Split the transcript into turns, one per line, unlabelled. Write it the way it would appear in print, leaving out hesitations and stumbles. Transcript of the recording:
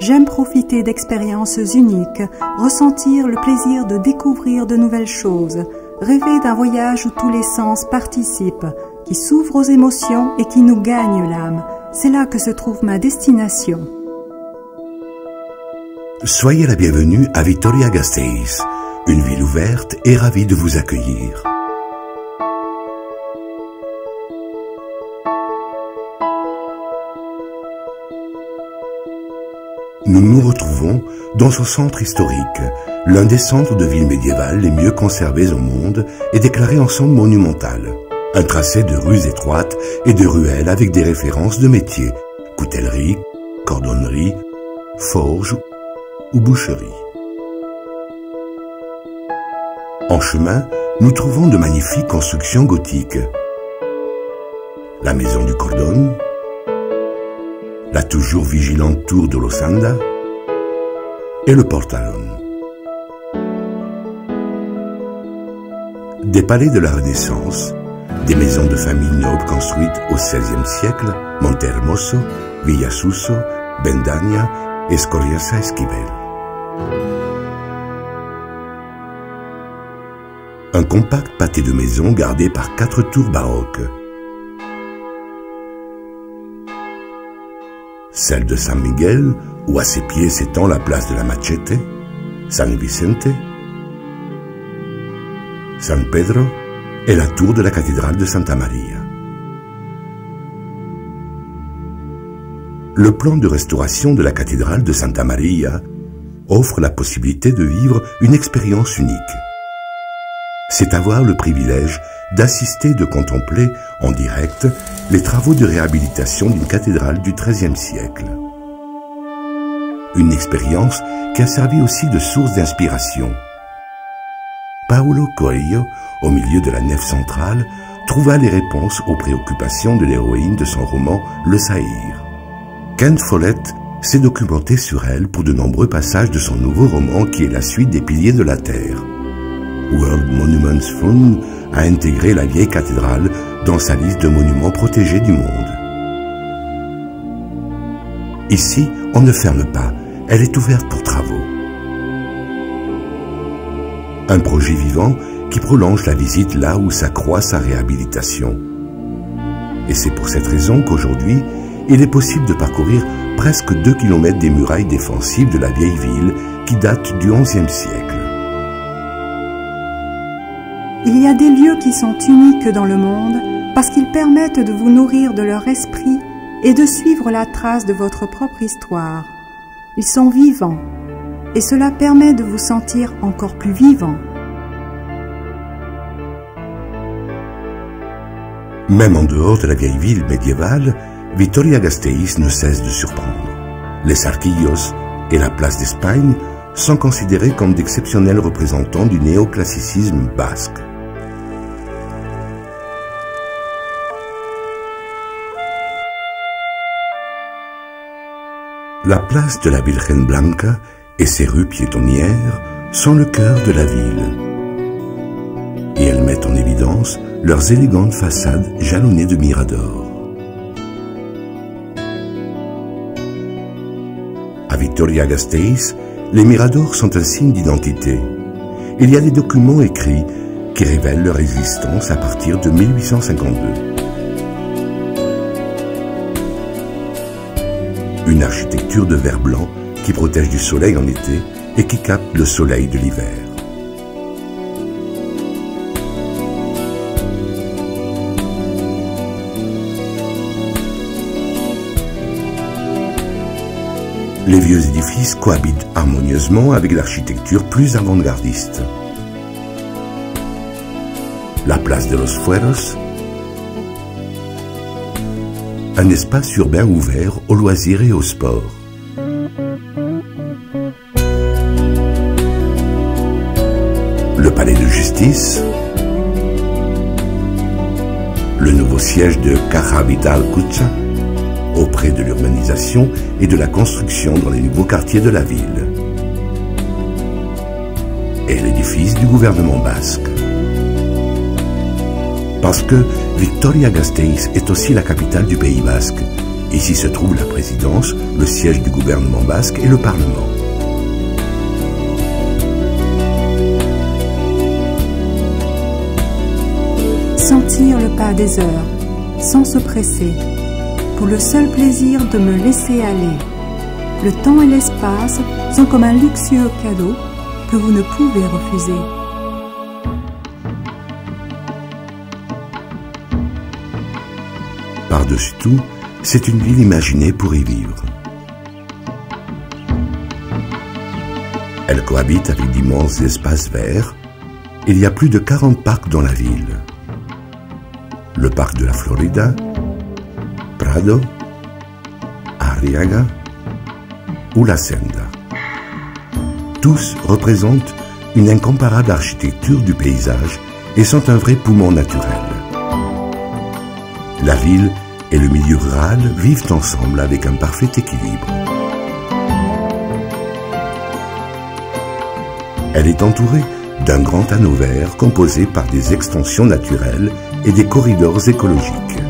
J'aime profiter d'expériences uniques, ressentir le plaisir de découvrir de nouvelles choses, rêver d'un voyage où tous les sens participent, qui s'ouvre aux émotions et qui nous gagne l'âme. C'est là que se trouve ma destination.
Soyez la bienvenue à Vitoria-Gasteiz, une ville ouverte et ravie de vous accueillir. Nous nous retrouvons dans ce centre historique, l'un des centres de ville médiévales les mieux conservés au monde et déclaré ensemble monumental. Un tracé de rues étroites et de ruelles avec des références de métiers, coutellerie, cordonnerie, forge ou boucherie. En chemin, nous trouvons de magnifiques constructions gothiques. La maison du Cordon, la toujours vigilante tour de Losanda et le Portalón. Des palais de la Renaissance, des maisons de famille nobles construites au XVIe siècle, Montehermoso, Villasuso, Bendaña et Scorriasa Esquivel. Un compact pâté de maisons gardé par 4 tours baroques. Celle de San Miguel, où à ses pieds s'étend la place de la Machete, San Vicente, San Pedro et la tour de la cathédrale de Santa Maria. Le plan de restauration de la cathédrale de Santa Maria offre la possibilité de vivre une expérience unique. C'est avoir le privilège d'assister et de contempler en direct les travaux de réhabilitation d'une cathédrale du XIIIe siècle. Une expérience qui a servi aussi de source d'inspiration. Paulo Coelho, au milieu de la nef centrale, trouva les réponses aux préoccupations de l'héroïne de son roman Le Saïr. Ken Follett s'est documenté sur elle pour de nombreux passages de son nouveau roman qui est la suite des Piliers de la Terre. World Monuments Fund a intégré la vieille cathédrale dans sa liste de monuments protégés du monde. Ici, on ne ferme pas, elle est ouverte pour travaux. Un projet vivant qui prolonge la visite là où s'accroît sa réhabilitation. Et c'est pour cette raison qu'aujourd'hui, il est possible de parcourir presque 2 km des murailles défensives de la vieille ville qui datent du XIe siècle.
Il y a des lieux qui sont uniques dans le monde parce qu'ils permettent de vous nourrir de leur esprit et de suivre la trace de votre propre histoire. Ils sont vivants et cela permet de vous sentir encore plus vivant.
Même en dehors de la vieille ville médiévale, Vitoria-Gasteiz ne cesse de surprendre. Les Arquillos et la place d'Espagne sont considérés comme d'exceptionnels représentants du néoclassicisme basque. La place de la Virgen Blanca et ses rues piétonnières sont le cœur de la ville. Et elles mettent en évidence leurs élégantes façades jalonnées de miradors. À Vitoria-Gasteiz, les miradors sont un signe d'identité. Il y a des documents écrits qui révèlent leur existence à partir de 1852. Une architecture de verre blanc qui protège du soleil en été et qui capte le soleil de l'hiver. Les vieux édifices cohabitent harmonieusement avec l'architecture plus avant-gardiste. La place de los Fueros, un espace urbain ouvert aux loisirs et au sport. Le palais de justice, le nouveau siège de Caja Vital Kutxa, auprès de l'urbanisation et de la construction dans les nouveaux quartiers de la ville, et l'édifice du gouvernement basque. Parce que Vitoria-Gasteiz est aussi la capitale du Pays basque Ici se trouve la présidence, le siège du gouvernement basque et le parlement.
Sentir le pas des heures, sans se presser, pour le seul plaisir de me laisser aller. Le temps et l'espace sont comme un luxueux cadeau que vous ne pouvez refuser.
Par-dessus tout, c'est une ville imaginée pour y vivre. Elle cohabite avec d'immenses espaces verts. Il y a plus de 40 parcs dans la ville. Le parc de la Florida, Prado, Arriaga ou la Senda. Tous représentent une incomparable architecture du paysage et sont un vrai poumon naturel. La ville et le milieu rural vivent ensemble avec un parfait équilibre. Elle est entourée d'un grand anneau vert composé par des extensions naturelles et des corridors écologiques.